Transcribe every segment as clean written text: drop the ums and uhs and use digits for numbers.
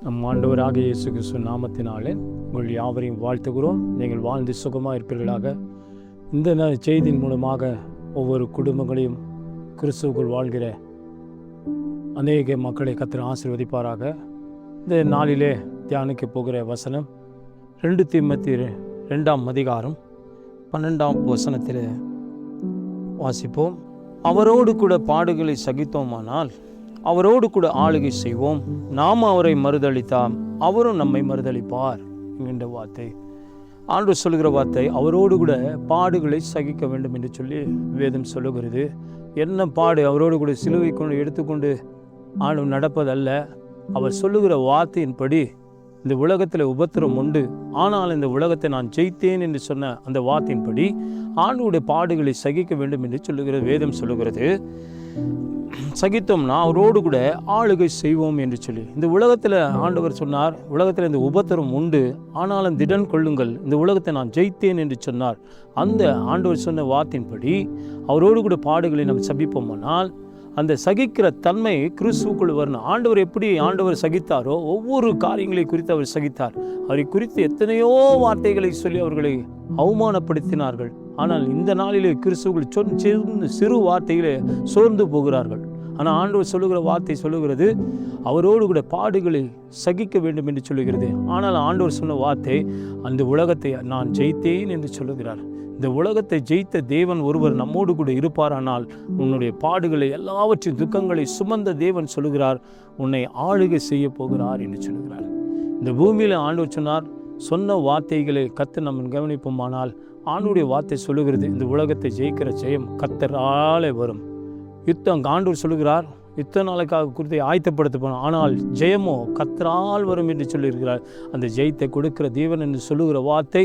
நம் ஆண்டவராகிய இயேசு கிறிஸ்து நாமத்தினாலே உங்கள் யாவரையும் வாழ்த்துகிறோம். நீங்கள் வாழ்ந்து சுகமாக இருப்பீர்களாக. இந்த செய்தியின் மூலமாக ஒவ்வொரு குடும்பங்களையும் கிறிஸ்துவுக்குள் வாழ்கிற அநேக மக்களை கர்த்தர் ஆசீர்வதிப்பாராக. இந்த நாளிலே தியானிக்க போகிற வசனம் 2 தீமோத்தேயு 2ஆம் அதிகாரம் 12ஆம் வசனத்தில் வாசிப்போம். அவரோடு கூட பாடுகளை சகித்தோமானால் அவரோடு கூட ஆளுகை செய்வோம். நாம் அவரை மறுதளித்தால் அவரும் நம்மை மறுதளிப்பார் என்கின்ற வார்த்தை, ஆண்டவர் சொல்லுகிற வார்த்தை. அவரோடு கூட பாடுகளை சகிக்க வேண்டும் என்று சொல்லி வேதம் சொல்லுகிறது. என்ன பாடு? அவரோடு கூட சிலுவை கொண்டு எடுத்துக்கொண்டு ஆண்டவர் நடப்பதல்ல. அவர் சொல்லுகிற வார்த்தையின்படி இந்த உலகத்தில் உபத்திரம் உண்டு, ஆனால் இந்த உலகத்தை நான் ஜெயித்தேன் என்று சொன்ன அந்த வார்த்தையின்படி ஆண்டவருடைய பாடுகளை சகிக்க வேண்டும் என்று சொல்லுகிறது வேதம் சொல்லுகிறது. சகித்தோம்னா அவரோடு கூட ஆளுகை செய்வோம் என்று சொல்லி இந்த உலகத்தில் ஆண்டவர் சொன்னார், உலகத்தில் இந்த உபத்திரம் உண்டு, ஆனாலும் திடன் கொள்ளுங்கள், இந்த உலகத்தை நான் ஜெயித்தேன் என்று சொன்னார். அந்த ஆண்டவர் சொன்ன வார்த்தையின்படி அவரோடு கூட பாடுகளை நாம் சகிப்போமானால் அந்த சகிக்கிற தன்மை கிறிஸ்துவுக்குள் வரணும். ஆண்டவர் எப்படி ஆண்டவர் சகித்தாரோ ஒவ்வொரு காரியங்களை குறித்து அவர் சகித்தார். அவரை குறித்து எத்தனையோ வார்த்தைகளை சொல்லி அவர்களை அவமானப்படுத்தினார்கள். ஆனால் இந்த நாளிலே கிறிஸ்துவுக்குள் சிறு வார்த்தையிலே சோர்ந்து போகிறார்கள். ஆனால் ஆண்டவர் சொல்லுகிற வார்த்தை சொல்லுகிறது அவரோடு கூட பாடுகளை சகிக்க வேண்டும் என்று சொல்லுகிறது. ஆனால் ஆண்டவர் சொன்ன வார்த்தை அந்த உலகத்தை நான் ஜெயித்தேன் என்று சொல்லுகிறார். இந்த உலகத்தை ஜெயித்த தேவன் ஒருவர் நம்மோடு கூட இருப்பாரானால் உன்னுடைய பாடுகளை எல்லாவற்றையும் துக்கங்களை சுமந்த தேவன் சொல்லுகிறார் உன்னை ஆளுகை செய்ய போகிறார் என்று சொல்லுகிறார். இந்த பூமியில் ஆண்டவர் சொன்னார், சொன்ன வார்த்தைகளை கர்த்தர் நம்ம கவனிப்போமானால் ஆண்டவருடைய வார்த்தை சொல்லுகிறது இந்த உலகத்தை ஜெயிக்கிற ஜெயம் கர்த்தராலே வரும். யுத்தம் ஆண்டவர் சொல்லுகிறார் யுத்த நாளுக்காக குறித்து ஆயத்தப்படுத்த போனோம், ஆனால் ஜெயமோ கர்த்தரால் வரும் என்று சொல்லியிருக்கிறார். அந்த ஜெயத்தை கொடுக்கிற தேவன் என்று சொல்லுகிற வார்த்தை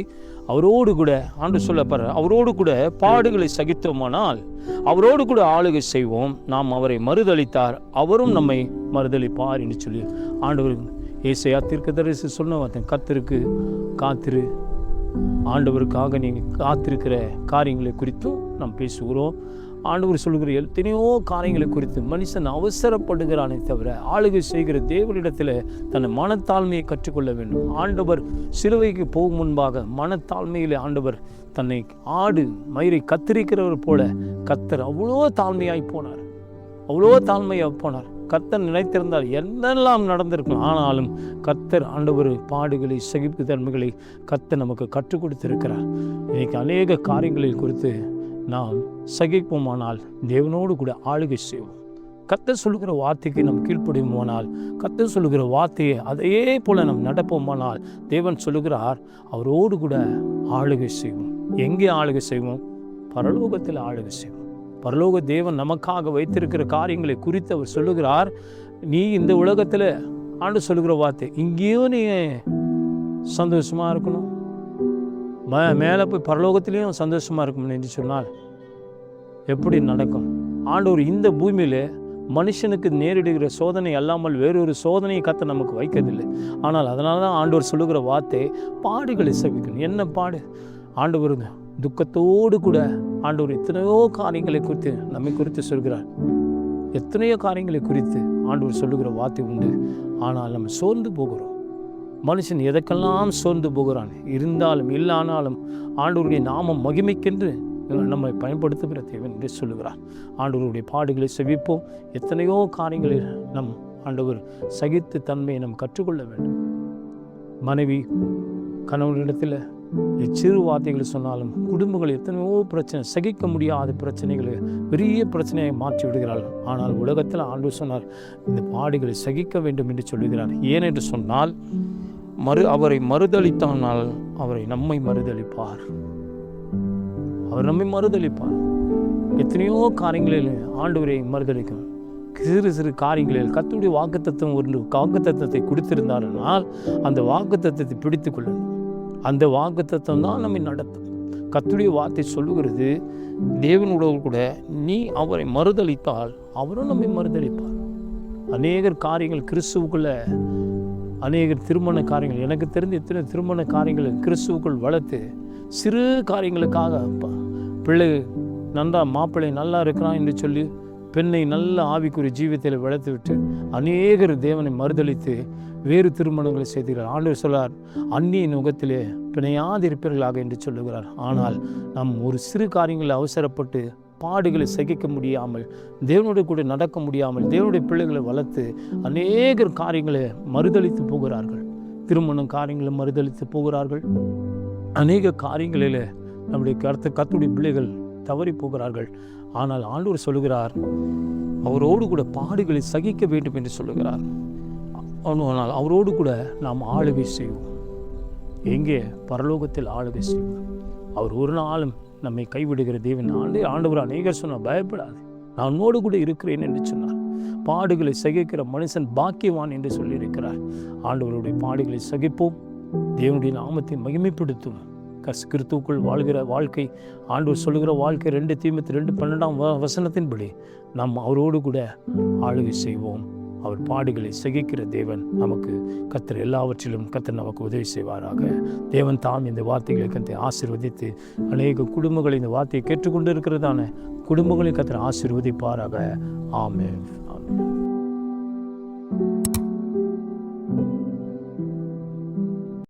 அவரோடு கூட ஆண்டவர் சொல்லப்படுற அவரோடு கூட பாடுகளை சகித்தோமானால் அவரோடு கூட ஆளுகை செய்வோம். நாம் அவரை மறுதளித்தார் அவரும் நம்மை மறுதளிப்பார் என்று சொல்லி ஆண்டவர் ஏசாயா தீர்க்கதரிசி சொன்ன வார்த்தை. கர்த்தருக்கு காத்திரு, ஆண்டவருக்காக நீங்கள் காத்திருக்கிற காரியங்களை குறித்தும் நாம் பேசுகிறோம். ஆண்டவர் சொல்லுகிற எத்தனையோ காரியங்களை குறித்து மனுஷன் அவசரப்படுகிறானே தவிர ஆளுகை செய்கிற தேவனிடத்தில் தன்னை மனத்தாழ்மையை கற்றுக்கொள்ள வேண்டும். ஆண்டவர் சிலுவைக்கு போகும் முன்பாக மனத்தாழ்மையிலே ஆண்டவர் தன்னை ஆடு மயிரை கத்திரிக்கிறவர் போல கர்த்தர் அவ்வளோ தாழ்மையாய் போனார், அவ்வளோ தாழ்மையாக போனார். கர்த்தர் நினைத்திருந்தால் என்னெல்லாம் நடந்திருக்கும். ஆனாலும் கர்த்தர் ஆண்டவர் பாடுகளை சகிப்பு தன்மைகளை கர்த்தர் நமக்கு கற்றுக் கொடுத்திருக்கிறார். இன்னைக்கு அநேக காரியங்களில் குறித்து நாம் சகிப்போமானால் தேவனோடு கூட ஆளுகை செய்வோம். கர்த்தர் சொல்லுகிற வார்த்தைக்கு நாம் கீழ்ப்படியுமானால், கர்த்தர் சொல்லுகிற வார்த்தையை அதையே போல நாம் நடப்போமானால் தேவன் சொல்லுகிறார் அவரோடு கூட ஆளுகை செய்வோம். எங்கே ஆளுகை செய்வோம்? பரலோகத்தில் ஆளுகை செய்வோம். பரலோக தேவன் நமக்காக வைத்திருக்கிற காரியங்களை குறித்து அவர் சொல்லுகிறார். நீ இந்த உலகத்தில் ஆண்டு சொல்லுகிற வார்த்தை இங்கேயும் நீ சந்தோஷமாக இருக்கணும், மேலே போய் பரலோகத்திலையும் சந்தோஷமாக இருக்கணும் என்று சொன்னால் எப்படி நடக்கும்? ஆண்டவர் இந்த பூமியில் மனுஷனுக்கு நேரிடுகிற சோதனை அல்லாமல் வேறொரு சோதனையை கர்த்தர் நமக்கு வைக்கிறதில்லை. ஆனால் அதனால தான் ஆண்டவர் சொல்லுகிற வார்த்தை பாடுகளை சகிக்கணும். என்ன பாடு? ஆண்டவர் துக்கத்தோடு கூட ஆண்டவர் எத்தனையோ காரியங்களை குறித்து நம்மை குறித்து சொல்கிறார். எத்தனையோ காரியங்களை குறித்து ஆண்டவர் சொல்லுகிற வார்த்தை உண்டு. ஆனால் நம்ம சோர்ந்து போகிறோம். மனுஷன் எதற்கெல்லாம் சோர்ந்து போகிறான். இருந்தாலும் இல்லானாலும் ஆண்டவருடைய நாமம் மகிமைக்கென்று நம்மை பயன்படுத்துகிற தேவன் என்று சொல்லுகிறார். ஆண்டவருடைய பாடுகளை செவிப்போம். எத்தனையோ காரியங்களில் நம் ஆண்டவர் சகித்து தன்மையை நாம் கற்றுக்கொள்ள வேண்டும். மனைவி கணவனிடத்தில் சிறு வார்த்தைகளை சொன்னாலும் குடும்பங்கள் எத்தனையோ பிரச்சனை, சகிக்க முடியாத பிரச்சனைகளை பெரிய பிரச்சனையை மாற்றி விடுகிறார்கள். ஆனால் உலகத்தில் ஆண்டவர் சொன்னார் இந்த பாடுகளை சகிக்க வேண்டும் என்று சொல்லுகிறார். ஏனென்று சொன்னால் அவரை மறுதளித்தானால் அவரை நம்மை மறுதளிப்பார், அவர் நம்மை மறுதளிப்பார். எத்தனையோ காரியங்களில் ஆண்டவரை மறுதளிக்கும். சிறு சிறு காரியங்களில் கர்த்தருடைய வாக்குத்தத்தம் ஒரு வாக்குத்தத்தத்தை கொடுத்திருந்தாருனால் அந்த வாக்குத்தத்தத்தை பிடித்து கொள்ளணும். அந்த வாக்குத்தத்தம் தான் நம்மை நடத்தும். கர்த்தருடைய வார்த்தை சொல்லுகிறது தேவனோடு கூட நீ அவரை மறுதளித்தால் அவரும் நம்மை மறுதளிப்பார். அநேகர் காரியங்கள் கிறிஸ்துவுக்குள்ள அநேகர் திருமண காரியங்கள் எனக்கு தெரிந்து எத்தனை திருமண காரியங்களை கிறிஸ்துவுக்குள் வளர்த்து சிறு காரியங்களுக்காக பிள்ளை மாப்பிள்ளை நல்லா இருக்கிறான் என்று சொல்லி பெண்ணை நல்ல ஆவிக்குரிய ஜீவியத்தில் வளர்த்து விட்டு அநேகர் தேவனை மறுதளித்து வேறு திருமணங்களை செய்துகிறார். ஆண்டவர் சொல்றார், அந்நிய நுகத்திலே பிணையாதிருப்பீர்களாக என்று சொல்லுகிறார். ஆனால் நாம் ஒரு சிறு காரியங்களில் அவசரப்பட்டு பாடுகளை சகிக்க முடியாமல், தேவனுடைய கூட நடக்க முடியாமல், தேவனுடைய பிள்ளைகளை வளர்த்து அநேகர் காரியங்களை மறுதளித்து போகிறார்கள். திருமணம் காரியங்களை மறுதளித்து போகிறார்கள். அநேக காரியங்களில் நம்முடைய கர்த்தருடைய பிள்ளைகள் தவறி போகிறார்கள். ஆனால் ஆண்டவர் சொல்லுகிறார், அவரோடு கூட பாடுகளை சகிக்க வேண்டும் என்று சொல்லுகிறார். ஆனால் அவரோடு கூட நாம் ஆளுகை செய்வோம். எங்கே? பரலோகத்தில் ஆளுகை செய்வோம். அவர் ஒரு நாளும் நம்மை கைவிடுகிற தேவன். ஆண்டவர் அநேகர் சொன்னார், பயப்படாது, நான் உன்னோடு கூட இருக்கிறேன் என்று சொன்னார். பாடுகளை சகிக்கிற மனுஷன் பாக்கியவான் என்று சொல்லியிருக்கிறார். ஆண்டவருடைய பாடுகளை சகிப்போம், தேவனுடைய நாமத்தை மகிமைப்படுத்தும். கிறிஸ்துவுக்குள் வாழ்கிற வாழ்க்கை, ஆண்டவர் சொல்லுகிற வாழ்க்கை 2 தீமோத்தேயு 2:12 நாம் அவரோடு கூட ஆளுகை செய்வோம். அவர் பாடுகளை சகிக்கிற தேவன். நமக்கு கர்த்தர் எல்லாவற்றிலும் கர்த்தர் நமக்கு உதவி செய்வாராக. தேவன் தாம் இந்த வார்த்தைகளை கர்த்தர் ஆசீர்வதித்து அநேக குடும்பங்களை இந்த வார்த்தையை கேட்டுக்கொண்டு இருக்கிறதான குடும்பங்களை கர்த்தர் ஆசீர்வதிப்பாராக. ஆமென்.